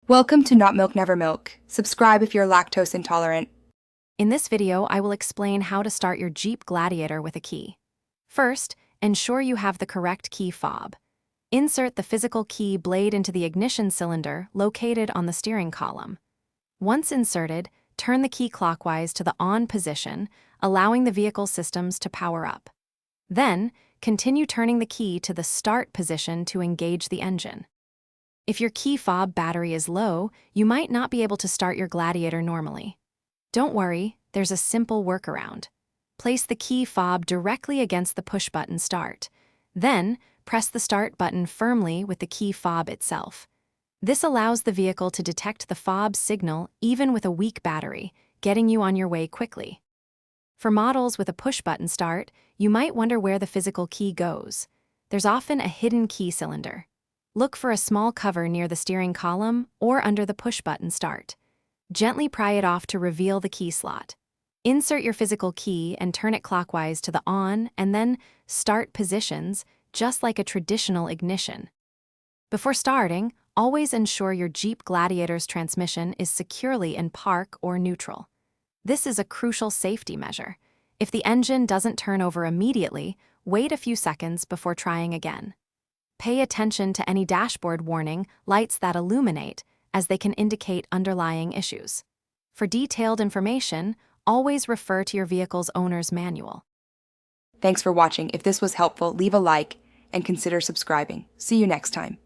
Welcome to Not Milk Never Milk. Subscribe if you're lactose intolerant. In this video, I will explain how to start your Jeep Gladiator with a key. First, ensure you have the correct key fob. Insert the physical key blade into the ignition cylinder located on the steering column. Once inserted, turn the key clockwise to the on position, allowing the vehicle systems to power up. Then, continue turning the key to the start position to engage the engine. If your key fob battery is low, you might not be able to start your Gladiator normally. Don't worry, there's a simple workaround. Place the key fob directly against the push-button start. Then, press the start button firmly with the key fob itself. This allows the vehicle to detect the fob signal even with a weak battery, getting you on your way quickly. For models with a push-button start, you might wonder where the physical key goes. There's often a hidden key cylinder. Look for a small cover near the steering column or under the push-button start. Gently pry it off to reveal the key slot. Insert your physical key and turn it clockwise to the on and then start positions, just like a traditional ignition. Before starting, always ensure your Jeep Gladiator's transmission is securely in park or neutral. This is a crucial safety measure. If the engine doesn't turn over immediately, wait a few seconds before trying again. Pay attention to any dashboard warning lights that illuminate, as they can indicate underlying issues. For detailed information, always refer to your vehicle's owner's manual. Thanks for watching. If this was helpful, leave a like and consider subscribing. See you next time.